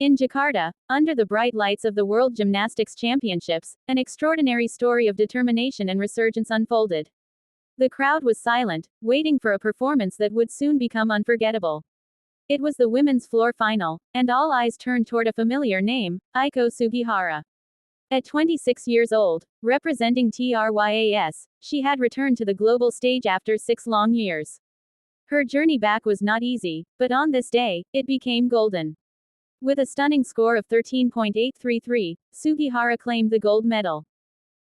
In Jakarta, under the bright lights of the World Gymnastics Championships, an extraordinary story of determination and resurgence unfolded. The crowd was silent, waiting for a performance that would soon become unforgettable. It was the women's floor final, and all eyes turned toward a familiar name, Aiko Sugihara. At 26 years old, representing TRYAS, she had returned to the global stage after 6 long years. Her journey back was not easy, but on this day, it became golden. With a stunning score of 13.833, Sugihara claimed the gold medal.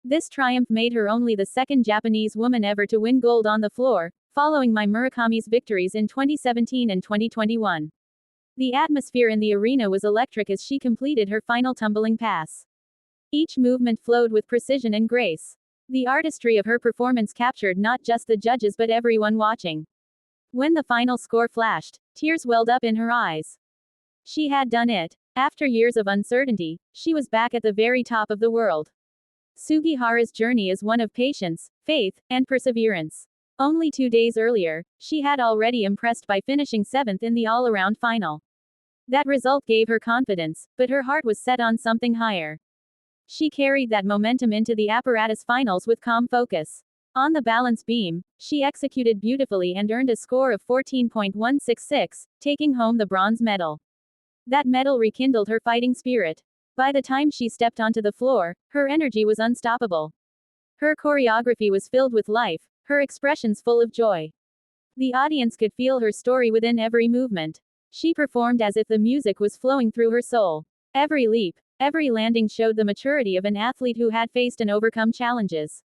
This triumph made her only the second Japanese woman ever to win gold on the floor, following Mai Murakami's victories in 2017 and 2021. The atmosphere in the arena was electric as she completed her final tumbling pass. Each movement flowed with precision and grace. The artistry of her performance captured not just the judges but everyone watching. When the final score flashed, tears welled up in her eyes. She had done it. After years of uncertainty, she was back at the very top of the world. Sugihara's journey is one of patience, faith, and perseverance. Only 2 days earlier, she had already impressed by finishing 7th in the all-around final. That result gave her confidence, but her heart was set on something higher. She carried that momentum into the apparatus finals with calm focus. On the balance beam, she executed beautifully and earned a score of 14.166, taking home the bronze medal. That medal rekindled her fighting spirit. By the time she stepped onto the floor, her energy was unstoppable. Her choreography was filled with life, her expressions full of joy. The audience could feel her story within every movement. She performed as if the music was flowing through her soul. Every leap, every landing showed the maturity of an athlete who had faced and overcome challenges.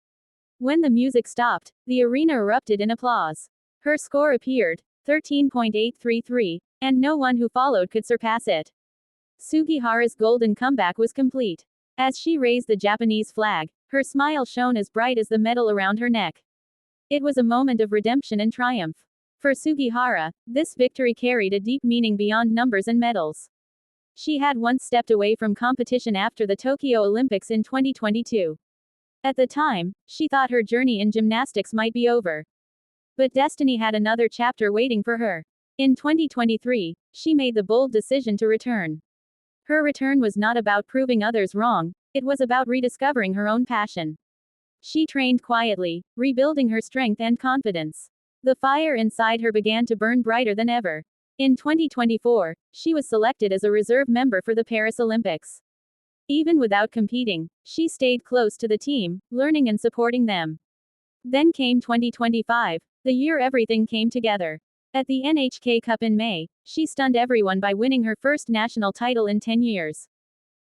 When the music stopped, the arena erupted in applause. Her score appeared, 13.833, and no one who followed could surpass it. Sugihara's golden comeback was complete. As she raised the Japanese flag, her smile shone as bright as the medal around her neck. It was a moment of redemption and triumph. For Sugihara, this victory carried a deep meaning beyond numbers and medals. She had once stepped away from competition after the Tokyo Olympics in 2022. At the time, she thought her journey in gymnastics might be over. But destiny had another chapter waiting for her. In 2023, she made the bold decision to return. Her return was not about proving others wrong, it was about rediscovering her own passion. She trained quietly, rebuilding her strength and confidence. The fire inside her began to burn brighter than ever. In 2024, she was selected as a reserve member for the Paris Olympics. Even without competing, she stayed close to the team, learning and supporting them. Then came 2025, the year everything came together. At the NHK Cup in May, she stunned everyone by winning her first national title in 10 years.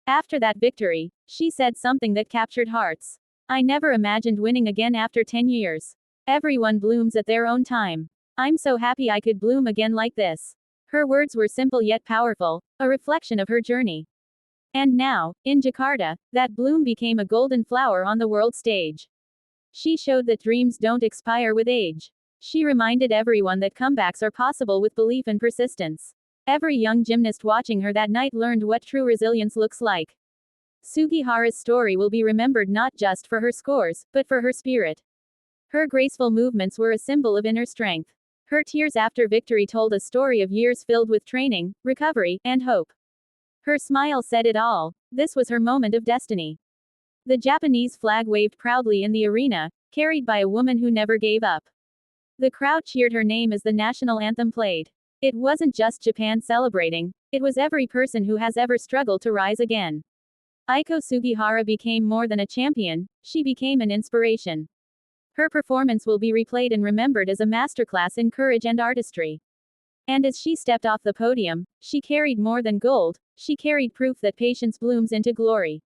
After that victory, she said something that captured hearts. "I never imagined winning again after 10 years. Everyone blooms at their own time. I'm so happy I could bloom again like this." Her words were simple yet powerful, a reflection of her journey. And now, in Jakarta, that bloom became a golden flower on the world stage. She showed that dreams don't expire with age. She reminded everyone that comebacks are possible with belief and persistence. Every young gymnast watching her that night learned what true resilience looks like. Sugihara's story will be remembered not just for her scores, but for her spirit. Her graceful movements were a symbol of inner strength. Her tears after victory told a story of years filled with training, recovery, and hope. Her smile said it all. This was her moment of destiny. The Japanese flag waved proudly in the arena, carried by a woman who never gave up. The crowd cheered her name as the national anthem played. It wasn't just Japan celebrating, it was every person who has ever struggled to rise again. Aiko Sugihara became more than a champion, she became an inspiration. Her performance will be replayed and remembered as a masterclass in courage and artistry. And as she stepped off the podium, she carried more than gold, she carried proof that patience blooms into glory.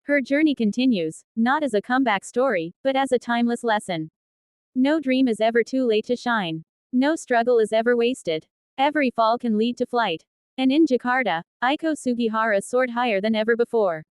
Her journey continues, not as a comeback story, but as a timeless lesson. No dream is ever too late to shine. No struggle is ever wasted. Every fall can lead to flight. And in Jakarta, Aiko Sugihara soared higher than ever before.